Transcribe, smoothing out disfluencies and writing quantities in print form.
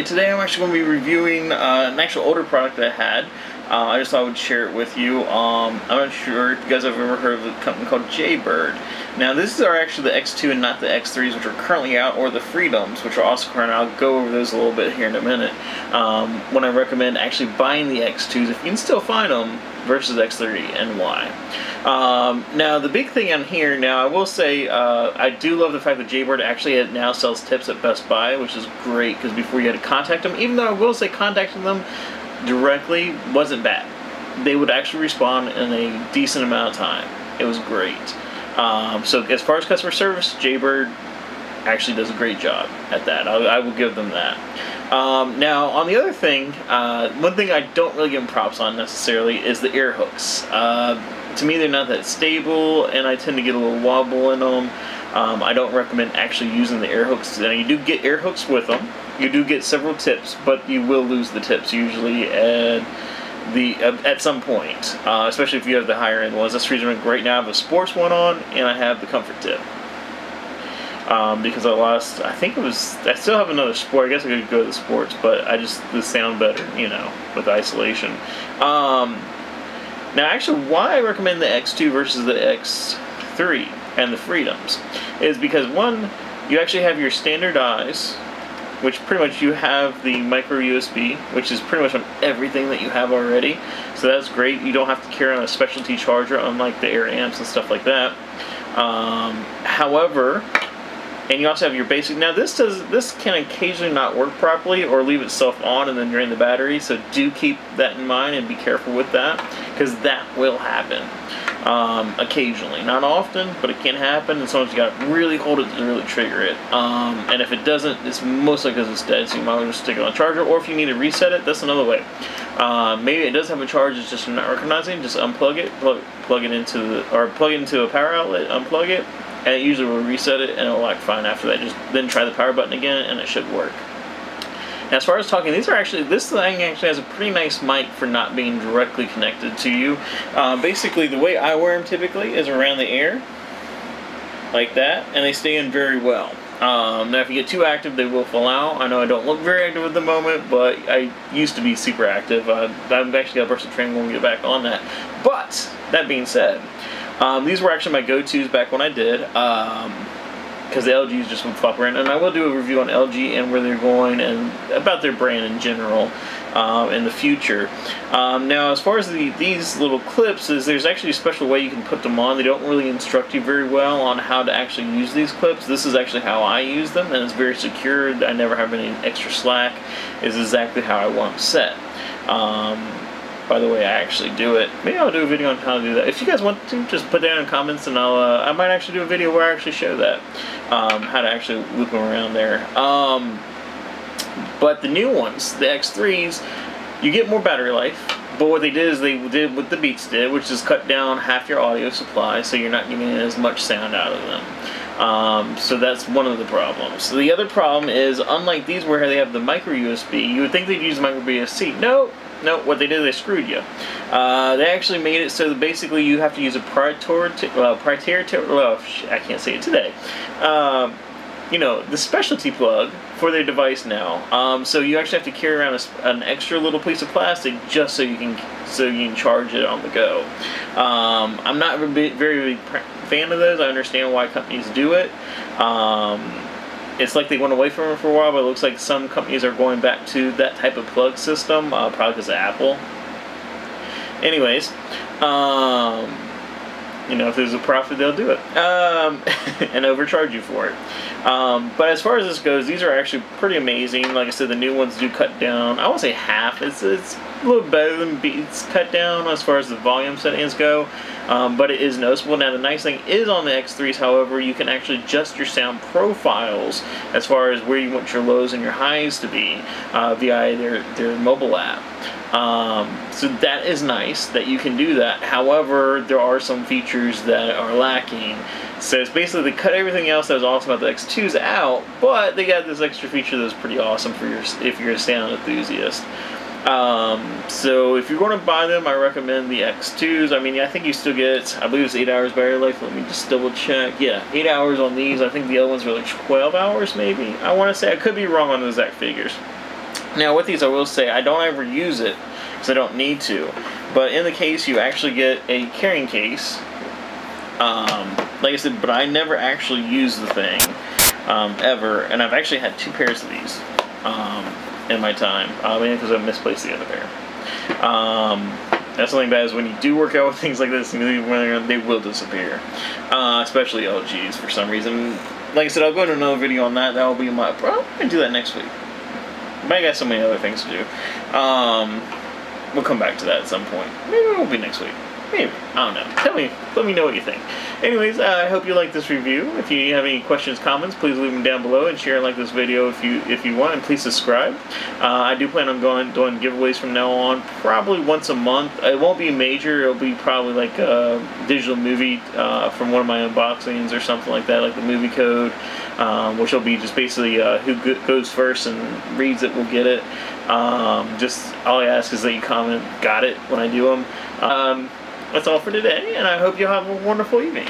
Today I'm actually going to be reviewing an actual older product that I had. I just thought I would share it with you. I'm not sure if you guys have ever heard of a company called Jaybird. Now these are actually the X2 and not the X3s, which are currently out, or the Freedoms, which are also current. I'll go over those a little bit here in a minute. When I recommend actually buying the X2s, if you can still find them, versus X3 and why. Now the big thing on here, now I will say I do love the fact that Jaybird actually now sells tips at Best Buy, which is great, because before you had to contact them, even though I will say contacting them directly wasn't bad. They would actually respond in a decent amount of time. It was great. So as far as customer service, Jaybird actually does a great job at that. I will give them that. Now, on the other thing, one thing I don't really give them props on necessarily is the ear hooks. To me, they're not that stable, and I tend to get a little wobble in them. I don't recommend actually using the ear hooks. Now, you do get ear hooks with them. You do get several tips, but you will lose the tips usually at some point, especially if you have the higher end ones. That's the reason right now I have a sports one on, and I have the comfort tip. Because I lost, I still have another sport. I guess I could go to the sports, but they sound better, you know, with isolation. Now actually why I recommend the X2 versus the X3 and the Freedoms is because, one, you actually have your standard eyes, which pretty much you have the micro USB, which is pretty much on everything that you have already. So that's great. You don't have to carry on a specialty charger, unlike the Air Amps and stuff like that. However, and you also have your basic. Now this can occasionally not work properly or leave itself on and then drain the battery, so do keep that in mind and be careful with that, because that will happen occasionally. Not often, but it can happen, and sometimes you gotta really hold it to really trigger it. And if it doesn't, it's most likely because it's dead, so you might want to just stick it on a charger, or if you need to reset it, that's another way. Maybe it does have a charge, it's just not recognizing. Just unplug it, plug it into a power outlet, unplug it, and it usually will reset it, and it'll act fine after that. Just then try the power button again, and it should work. Now, as far as talking, this thing actually has a pretty nice mic for not being directly connected to you. Basically, the way I wear them typically is around the ear, like that, and they stay in very well. Now, if you get too active, they will fall out. I know I don't look very active at the moment, but I used to be super active. I've actually got a personal trainer when we get back on that. But, that being said, these were actually my go-tos back when I did, because the LGs just would flop around, and I will do a review on LG and where they're going and about their brand in general in the future. Now, as far as these little clips, there's actually a special way you can put them on. They don't really instruct you very well on how to actually use these clips. This is actually how I use them, and it's very secure. I never have any extra slack. It's exactly how I want them set. By the way, I actually do it. Maybe I'll do a video on how to do that. If you guys want to, just put down in the comments, and I might actually do a video where I actually show that, how to actually loop them around there. But the new ones, the X3s, you get more battery life. But what they did is they did what the Beats did, which is cut down half your audio supply, so you're not getting as much sound out of them. So that's one of the problems. So the other problem is, unlike these where they have the micro USB, you would think they'd use micro USB. No, what they did, they screwed you. They actually made it so that basically you have to use a proprietary, I can't say it today. You know, the specialty plug for their device now. So you actually have to carry around an extra little piece of plastic just so you can charge it on the go. I'm not a very big fan of those. I understand why companies do it. It's like they went away from it for a while, but it looks like some companies are going back to that type of plug system, probably because of Apple. Anyways, you know, if there's a profit, they'll do it, and overcharge you for it. But as far as this goes, these are actually pretty amazing. Like I said, the new ones do cut down. I won't say half. It's a little better than Beats cut down as far as the volume settings go. But it is noticeable. Now, the nice thing is on the X3s, however, you can actually adjust your sound profiles as far as where you want your lows and your highs to be via their mobile app. So that is nice that you can do that. However, there are some features that are lacking. So it's basically they cut everything else that was awesome about the X2s out, but they got this extra feature that's pretty awesome for if you're a sound enthusiast. So if you're going to buy them, I recommend the X2s. I mean, I think you still get, I believe it's 8 hours battery life. Let me just double check. Yeah, 8 hours on these. I think the other ones were like 12 hours maybe. I want to say, I could be wrong on the exact figures. Now with these, I will say I don't ever use it because I don't need to. But in the case, you actually get a carrying case. Like I said, but I never actually use the thing ever, and I've actually had 2 pairs of these in my time, because I misplaced the other pair. That's something bad is when you do work out with things like this, they will disappear, especially LGs for some reason. Like I said, I'll go into another video on that. That will be my. Well, I'm gonna do that next week. But I got so many other things to do. We'll come back to that at some point. Maybe it won't be next week. Maybe. I don't know. Let me know what you think. Anyways, I hope you like this review. If you have any questions, comments, please leave them down below and share and like this video if you want, and please subscribe. I do plan on doing giveaways from now on, probably once a month. It won't be major. It'll be probably like a digital movie from one of my unboxings or something like that, like the movie code, which will be just basically who goes first and reads it will get it. Just all I ask is that you comment "got it" when I do them. That's all for today, and I hope you have a wonderful evening.